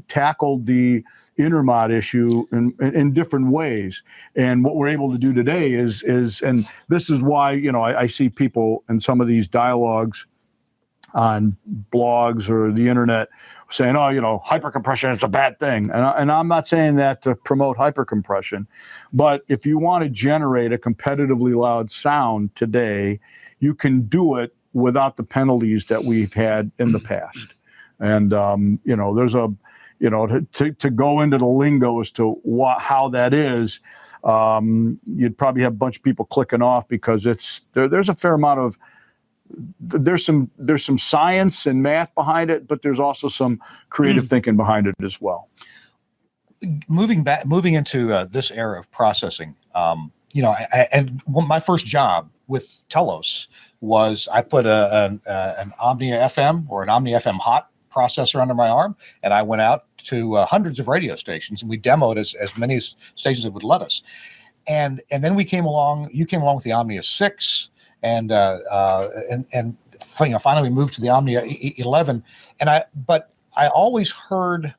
tackled the intermod issue in different ways. And what we're able to do today is and this is why, I see people in some of these dialogues on blogs or the internet saying, hypercompression is a bad thing. And I'm not saying that to promote hypercompression, but if you want to generate a competitively loud sound today, you can do it without the penalties that we've had in the past. And, there's to go into the lingo as to how that is, you'd probably have a bunch of people clicking off because there's a fair amount of, there's some science and math behind it, but there's also some creative thinking behind it as well. Moving into this era of processing, my first job with Telos was I put an Omnia FM or an Omnia FM Hot processor under my arm, and I went out to hundreds of radio stations, and we demoed as many stations that would let us. And then you came along with the Omnia 6, and finally we moved to the Omnia 11. But I always heard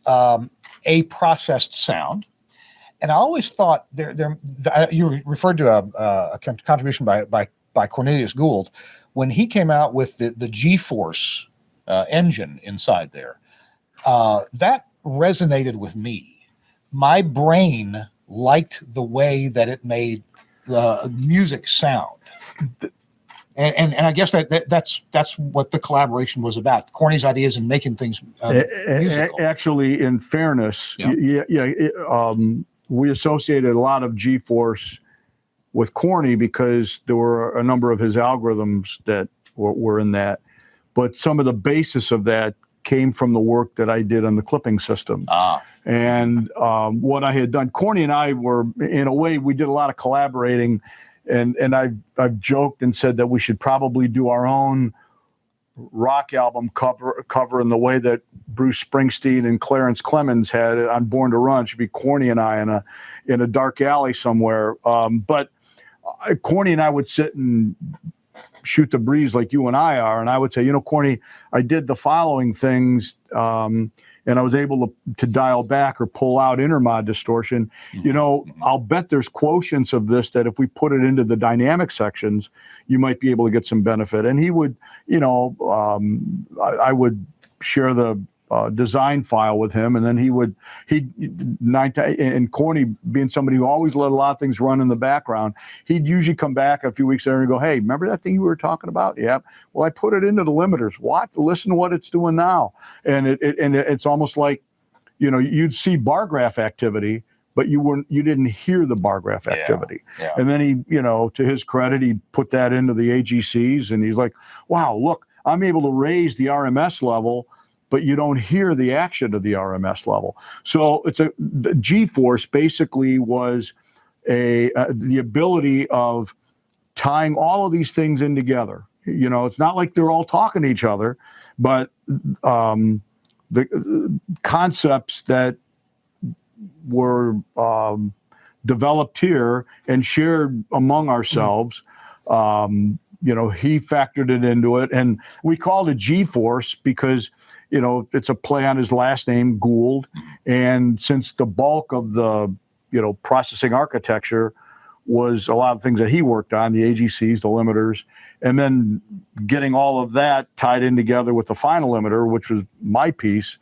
a processed sound, and I always thought you referred to a contribution by Cornelius Gould when he came out with the G-Force engine inside there. That resonated with me. My brain liked the way that it made the music sound. And I guess that's what the collaboration was about. Corny's ideas in making things musical. Actually, in fairness, we associated a lot of G-Force with Corny because there were a number of his algorithms that were in that. But some of the basis of that came from the work that I did on the clipping system. And what I had done, Corny and I were, in a way, we did a lot of collaborating. And I've joked and said that we should probably do our own rock album cover in the way that Bruce Springsteen and Clarence Clemens had it on Born to Run. It should be Corny and I in a dark alley somewhere. But Corny and I would sit and shoot the breeze like you and I are, and I would say, Corny, I did the following things, and I was able to dial back or pull out intermod distortion. I'll bet there's quotients of this that if we put it into the dynamic sections, you might be able to get some benefit. And he would, I would share the design file with him, and then and Corny, being somebody who always let a lot of things run in the background, he'd usually come back a few weeks later and go, "Hey, remember that thing you were talking about? Yeah. Well, I put it into the limiters. What? Listen to what it's doing now." And it's almost like, you'd see bar graph activity, but you didn't hear the bar graph activity. Yeah. And then he, to his credit, he put that into the AGCs, and he's like, "Wow, look, I'm able to raise the RMS level, but you don't hear the action of the RMS level." So the G-Force basically was the ability of tying all of these things in together. It's not like they're all talking to each other, but the concepts that were developed here and shared among ourselves, he factored it into it. And we called it G-Force because it's a play on his last name, Gould. And since the bulk of the, processing architecture was a lot of things that he worked on, the AGCs, the limiters, and then getting all of that tied in together with the final limiter, which was my piece,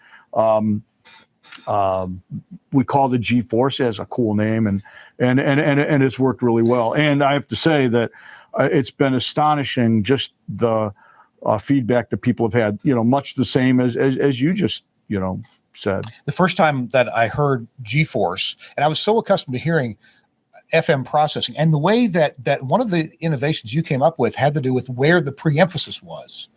We called it G-Force. It has a cool name, and it's worked really well. And I have to say that it's been astonishing, just the feedback that people have had. Much the same as you just said. The first time that I heard G-Force, and I was so accustomed to hearing FM processing, and the way that one of the innovations you came up with had to do with where the pre-emphasis was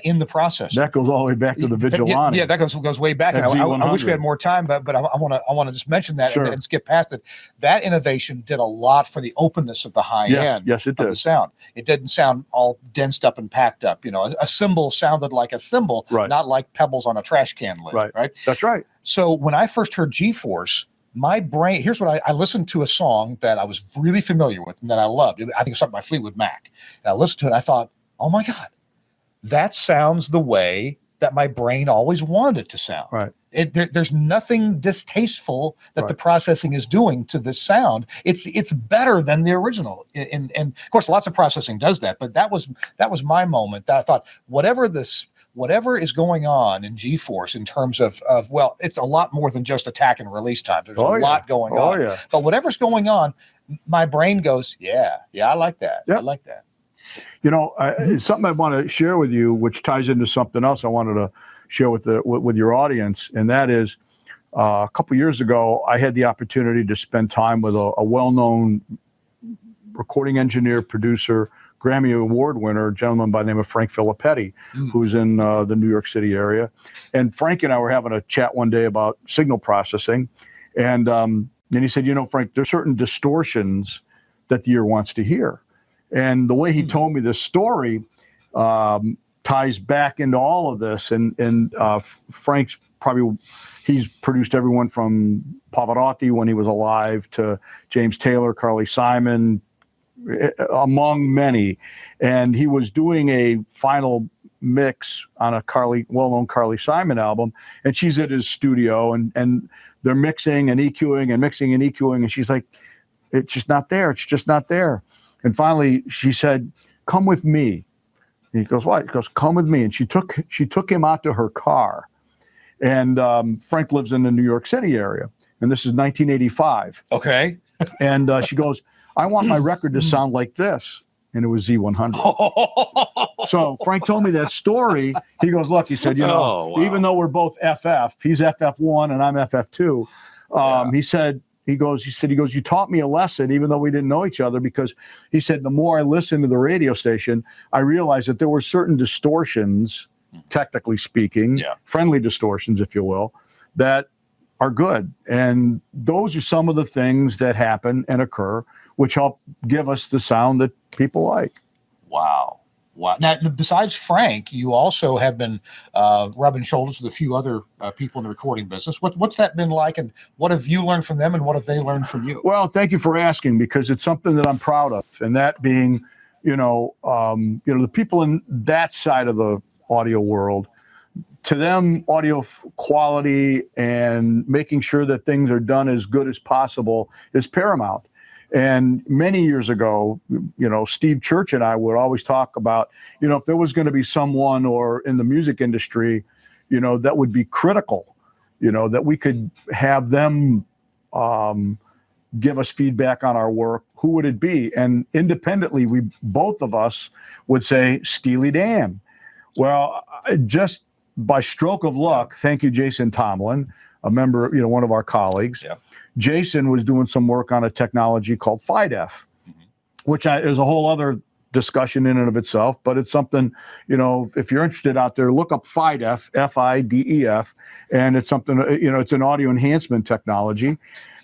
in the process. That goes all the way back to the Vigilante. Yeah, that goes way back. And I wish we had more time, but I want to just mention that and skip past it. That innovation did a lot for the openness of the high end. Yes, it did. Of the sound. It didn't sound all densed up and packed up. A cymbal sounded like a cymbal, not like pebbles on a trash can lid. Right. That's right. So when I first heard G-Force, my brain, here's what I listened to a song that I was really familiar with and that I loved. I think it was something by Fleetwood Mac. And I listened to it and I thought, oh my God, that sounds the way that my brain always wanted it to sound. Right. There's nothing distasteful that the processing is doing to this sound. It's better than the original. And of course, lots of processing does that, but that was my moment that I thought, whatever is going on in G-Force in terms of well, it's a lot more than just attack and release time. There's a lot going on. Yeah. But whatever's going on, my brain goes, yeah, I like that. Yep. I like that. Something I want to share with you, which ties into something else I wanted to share with your audience, and that is a couple years ago, I had the opportunity to spend time with a well-known recording engineer, producer, Grammy Award winner, a gentleman by the name of Frank Foti, who's in the New York City area. And Frank and I were having a chat one day about signal processing. And then he said, Frank, there's certain distortions that the ear wants to hear. And the way he told me this story ties back into all of this. And Frank's he's produced everyone from Pavarotti when he was alive to James Taylor, Carly Simon, among many. And he was doing a final mix on a well-known Carly Simon album, and she's at his studio and they're mixing and EQing and mixing and EQing, and she's like, it's just not there. It's just not there. And finally she said, come with me. And he goes, what? He goes, come with me. And she took him out to her car. And Frank lives in the New York City area, and this is 1985. Okay. And she goes, I want my record to sound like this. And it was Z100. So Frank told me that story. He goes, look, he said, even though we're both FF, he's FF1 and I'm FF2. He said, you taught me a lesson, even though we didn't know each other, because he said, the more I listened to the radio station, I realized that there were certain distortions, technically speaking, friendly distortions, if you will, that are good. And those are some of the things that happen and occur, which help give us the sound that people like. Wow. Now, besides Frank, you also have been rubbing shoulders with a few other people in the recording business. What's that been like, and what have you learned from them, and what have they learned from you? Well, thank you for asking, because it's something that I'm proud of, and that being, the people in that side of the audio world, to them, audio quality and making sure that things are done as good as possible is paramount. And many years ago, Steve Church and I would always talk about, if there was going to be someone or in the music industry, that would be critical, that we could have them give us feedback on our work, who would it be? And independently, both of us would say Steely Dan. Well, just by stroke of luck, thank you, Jason Tomlin, a member, one of our colleagues. Yeah. Jason was doing some work on a technology called FIDEF, which is a whole other discussion in and of itself, but it's something, if you're interested out there, look up FIDEF, F-I-D-E-F, and it's something, it's an audio enhancement technology.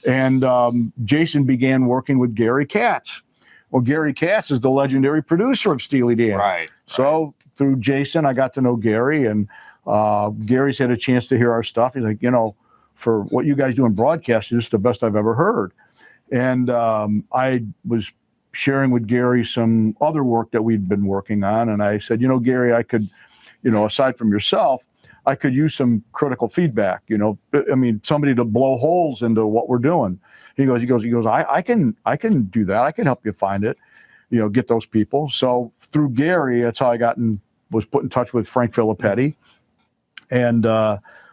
And Jason began working with Gary Katz. Well, Gary Katz is the legendary producer of Steely Dan. Right. So through Jason, I got to know Gary, and Gary's had a chance to hear our stuff. He's like, for what you guys do in broadcasting, this is the best I've ever heard. And I was sharing with Gary some other work that we'd been working on. And I said, Gary, I could, aside from yourself, I could use some critical feedback, somebody to blow holes into what we're doing. He goes, I can do that. I can help you find it, get those people. So through Gary, that's how I was put in touch with Frank Foti. And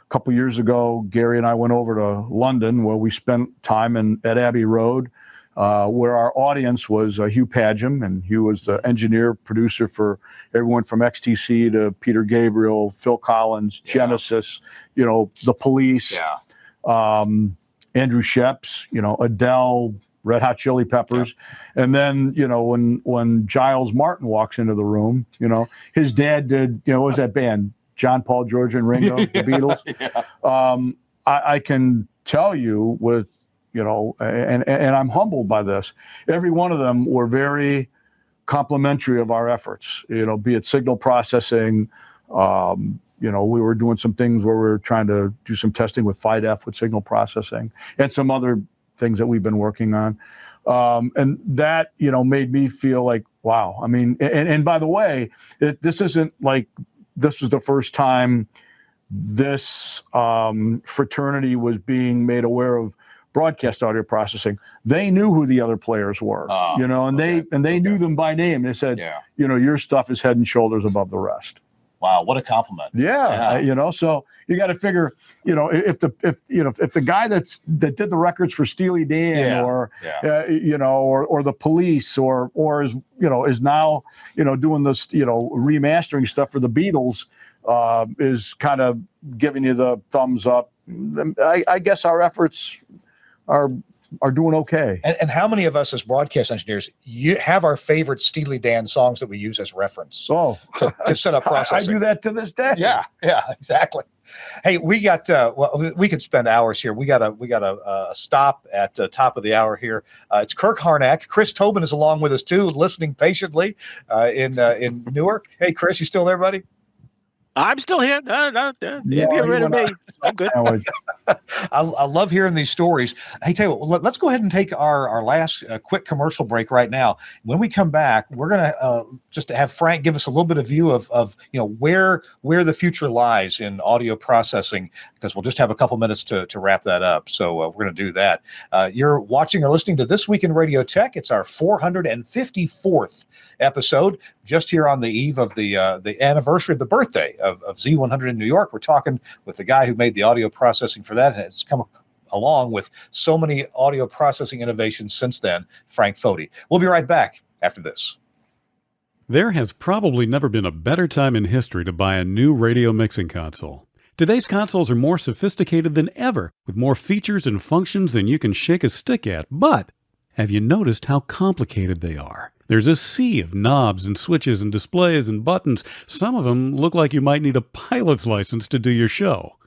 couple years ago, Gary and I went over to London, where we spent time at Abbey Road, where our audience was Hugh Padgham, and Hugh was the engineer, producer for everyone from XTC to Peter Gabriel, Phil Collins, Genesis, The Police, Andrew Sheps, Adele, Red Hot Chili Peppers. And then, when Giles Martin walks into the room, his dad did, what was that band? John, Paul, George, and Ringo, the Beatles. I can tell you with, and I'm humbled by this. Every one of them were very complimentary of our efforts, be it signal processing. We were doing some things where we were trying to do some testing with FIDEF with signal processing and some other things that we've been working on. And that, made me feel like, wow. I mean, and by the way, this isn't like this was the first time this fraternity was being made aware of broadcast audio processing. They knew who the other players were, and they knew them by name. They said, your stuff is head and shoulders above the rest. Wow, what a compliment! So you got to figure, if the guy that did the records for Steely Dan or the Police or is now doing this remastering stuff for the Beatles is kind of giving you the thumbs up. I guess our efforts are doing okay. And how many of us as broadcast engineers have our favorite Steely Dan songs that we use as reference to set up processing? I do that to this day. Yeah, exactly. Hey, we got we could spend hours here. We got a stop at the top of the hour here. It's Kirk Harnack. Chris Tobin is along with us too, listening patiently in Newark. Hey, Chris, you still there, buddy? I'm still here. No, get rid of me. I'm good. I love hearing these stories. Hey, tell you what, let's go ahead and take our last quick commercial break right now. When we come back, we're going to just have Frank give us a little bit of view of where the future lies in audio processing, because we'll just have a couple minutes to wrap that up. So we're going to do that. You're watching or listening to This Week in Radio Tech. It's our 454th episode, just here on the eve of the anniversary of the birthday of Z100 in New York. We're talking with the guy who made the audio processing for that, and it's come along with so many audio processing innovations since then, Frank Foti. We'll be right back after this. There has probably never been a better time in history to buy a new radio mixing console. Today's consoles are more sophisticated than ever, with more features and functions than you can shake a stick at. But have you noticed how complicated they are? There's a sea of knobs and switches and displays and buttons. Some of them look like you might need a pilot's license to do your show.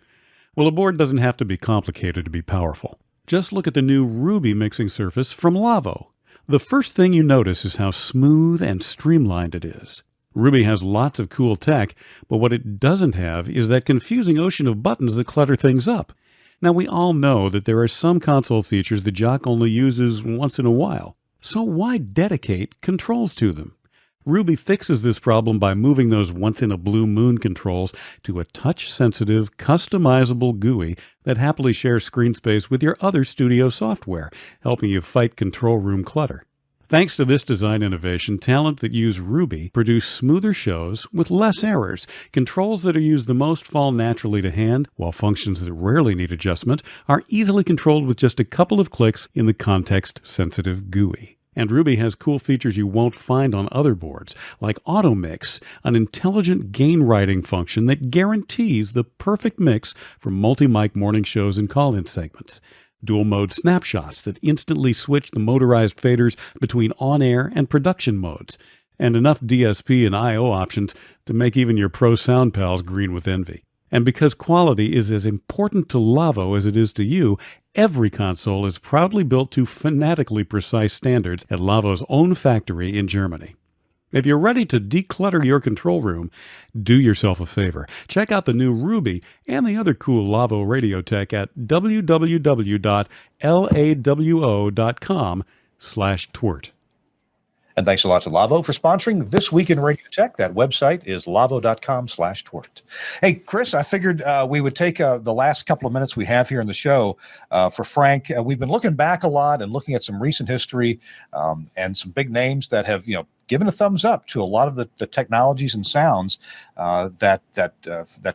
Well, a board doesn't have to be complicated to be powerful. Just look at the new Ruby mixing surface from Lavo. The first thing you notice is how smooth and streamlined it is. Ruby has lots of cool tech, but what it doesn't have is that confusing ocean of buttons that clutter things up. Now, we all know that there are some console features the jock only uses once in a while. So why dedicate controls to them? Ruby fixes this problem by moving those once-in-a-blue-moon controls to a touch-sensitive, customizable GUI that happily shares screen space with your other studio software, helping you fight control room clutter. Thanks to this design innovation, talent that use Ruby produce smoother shows with less errors. Controls that are used the most fall naturally to hand, while functions that rarely need adjustment are easily controlled with just a couple of clicks in the context-sensitive GUI. And Ruby has cool features you won't find on other boards, like Auto Mix, an intelligent gain writing function that guarantees the perfect mix for multi-mic morning shows and call-in segments. Dual mode snapshots that instantly switch the motorized faders between on-air and production modes, and enough DSP and I/O options to make even your pro sound pals green with envy. And because quality is as important to Lavo as it is to you, every console is proudly built to fanatically precise standards at Lavo's own factory in Germany. If you're ready to declutter your control room, do yourself a favor. Check out the new Ruby and the other cool Lavo radio tech at www.lawo.com/TWiRT. And thanks a lot to Lavo for sponsoring This Week in Radio Tech. That website is lavo.com/TWiRT. Hey, Chris, I figured we would take the last couple of minutes we have here in the show for Frank. We've been looking back a lot and looking at some recent history and some big names that have, given a thumbs up to a lot of the technologies and sounds that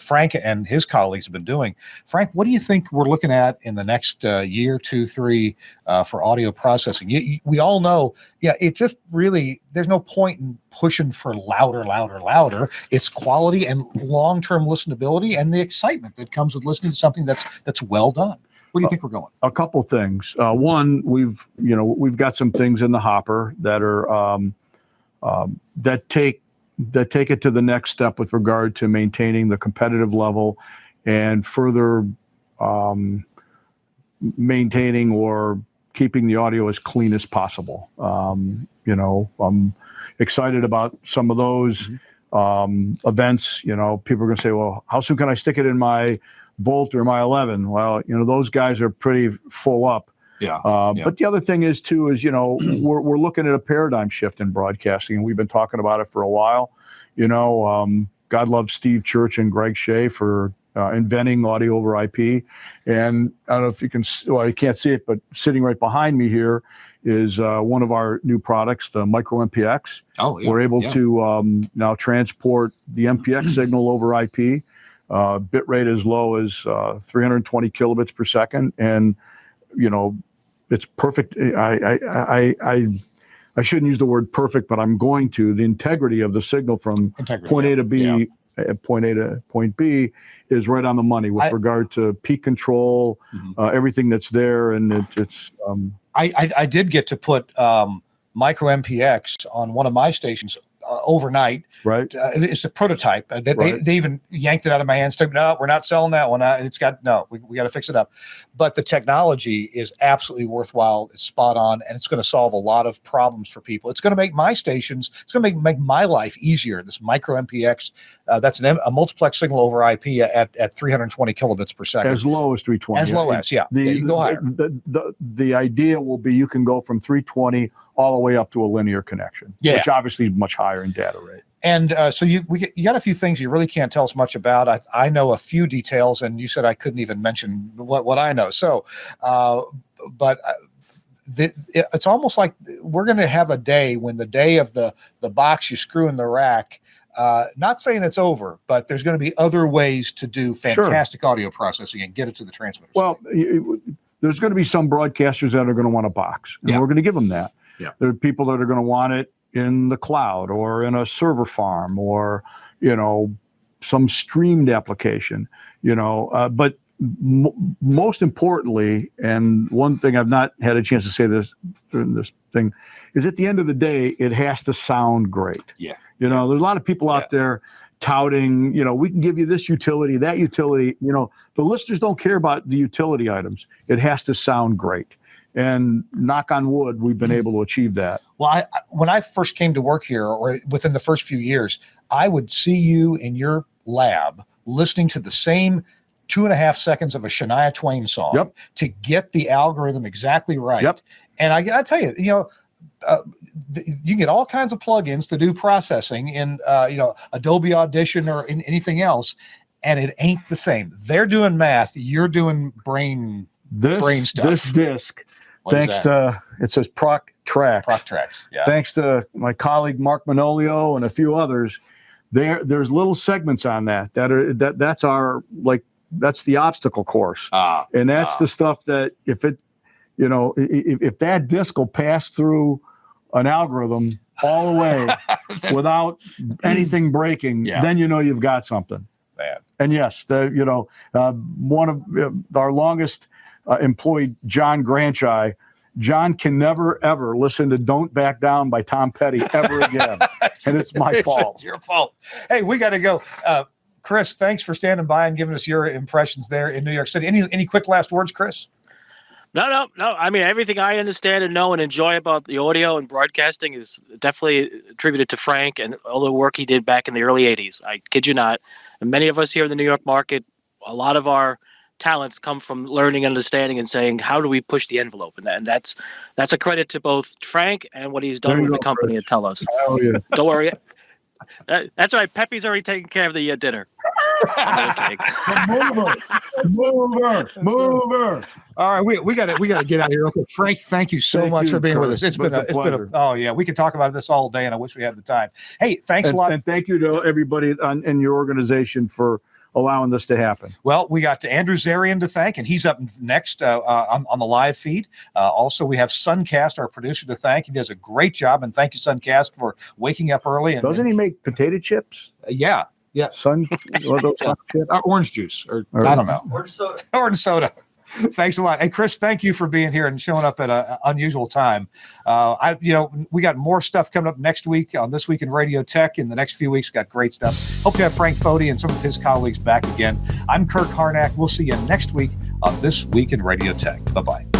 Frank and his colleagues have been doing. Frank, what do you think we're looking at in the next year, 2, 3 for audio processing? We all know, it just really, there's no point in pushing for louder. It's quality and long-term listenability and the excitement that comes with listening to something that's well done. Where do you think we're going? A couple things. One, we've got some things in the hopper that are that take it to the next step with regard to maintaining the competitive level and further maintaining or keeping the audio as clean as possible. I'm excited about some of those events. People are going to say, well, how soon can I stick it in my Volt or my 11? Well, those guys are pretty full up. But the other thing is we're looking at a paradigm shift in broadcasting, and we've been talking about it for a while. God love Steve Church and Greg Shea for inventing audio over IP. And I don't know if you can, well, you can't see it, but sitting right behind me here is one of our new products, the Micro MPX. We're able to now transport the MPX signal over IP. Bit rate as low as 320 kilobits per second, and it's perfect. I shouldn't use the word perfect, but I'm going to. The integrity of the signel from point A to B, point A to point B, is right on the money with regard to peak control, everything that's there, and it's. I did get to put Micro MPX on one of my stations overnight. Right. It's a prototype. They even yanked it out of my hands. No, we're not selling that one. We got to fix it up. But the technology is absolutely worthwhile. It's spot on, and it's going to solve a lot of problems for people. It's going to make my stations, it's going to make my life easier. This Micro MPX, that's a multiplex signal over IP at 320 kilobits per second. As low as 320. As low as, you can go higher. The idea will be you can go from 320 all the way up to a linear connection, which obviously is much higher in data rate. And so you got a few things you really can't tell us much about. I know a few details, and you said I couldn't even mention what I know. So, it's almost like we're going to have a day when the day of the box you screw in the rack. Not saying it's over, but there's going to be other ways to do fantastic audio processing and get it to the transmitters. Well, there's going to be some broadcasters that are going to want a box, and we're going to give them that. There are people that are going to want it in the cloud or in a server farm or, some streamed application, but most importantly, and one thing I've not had a chance to say this during this thing, is at the end of the day, it has to sound great. There's a lot of people out there touting, we can give you this utility, that utility. The listeners don't care about the utility items. It has to sound great. And knock on wood, we've been able to achieve that. Well, when I first came to work here, or within the first few years, I would see you in your lab listening to the same 2.5 seconds of a Shania Twain song to get the algorithm exactly right. And I tell you, you can get all kinds of plugins to do processing in, Adobe Audition or in anything else, and it ain't the same. They're doing math. You're doing brain stuff. This disc. Thanks to, it says Proc Tracks. Proc Tracks, Thanks to my colleague Mark Manolio and a few others, there's little segments on that's our, that's the obstacle course. And that's the stuff that if that disc will pass through an algorithm all the way without anything breaking, then you've got something. Man. And yes, one of our longest employed, John Granchai. John can never, ever listen to Don't Back Down by Tom Petty ever again. And it's my fault. It's your fault. Hey, we got to go. Chris, thanks for standing by and giving us your impressions there in New York City. Any quick last words, Chris? No. I mean, everything I understand and know and enjoy about the audio and broadcasting is definitely attributed to Frank and all the work he did back in the early 80s. I kid you not. And many of us here in the New York market, a lot of our talents come from learning, understanding, and saying, how do we push the envelope? And that's a credit to both Frank and what he's done with the company, Chris. To tell us. Oh, yeah. Don't worry. That's right. Pepe's already taking care of the dinner. Mover. All right, we got to get out of here. Okay, Frank, thank you so much for being with us. It's been a oh yeah, we could talk about this all day, and I wish we had the time. Hey, thanks a lot, and thank you to everybody in your organization for allowing this to happen. Well, we got Andrew Zarian to thank, and he's up next on the live feed. Also, we have Suncast, our producer, to thank. He does a great job, and thank you, Suncast, for waking up early. And doesn't he make potato chips? Yeah. Those chips? Orange juice, or I don't know. Orange soda. Thanks a lot. Hey, Chris, thank you for being here and showing up at an unusual time. We got more stuff coming up next week on This Week in Radio Tech. In the next few weeks, got great stuff. Hope to have Frank Foti and some of his colleagues back again. I'm Kirk Harnack. We'll see you next week on This Week in Radio Tech. Bye-bye.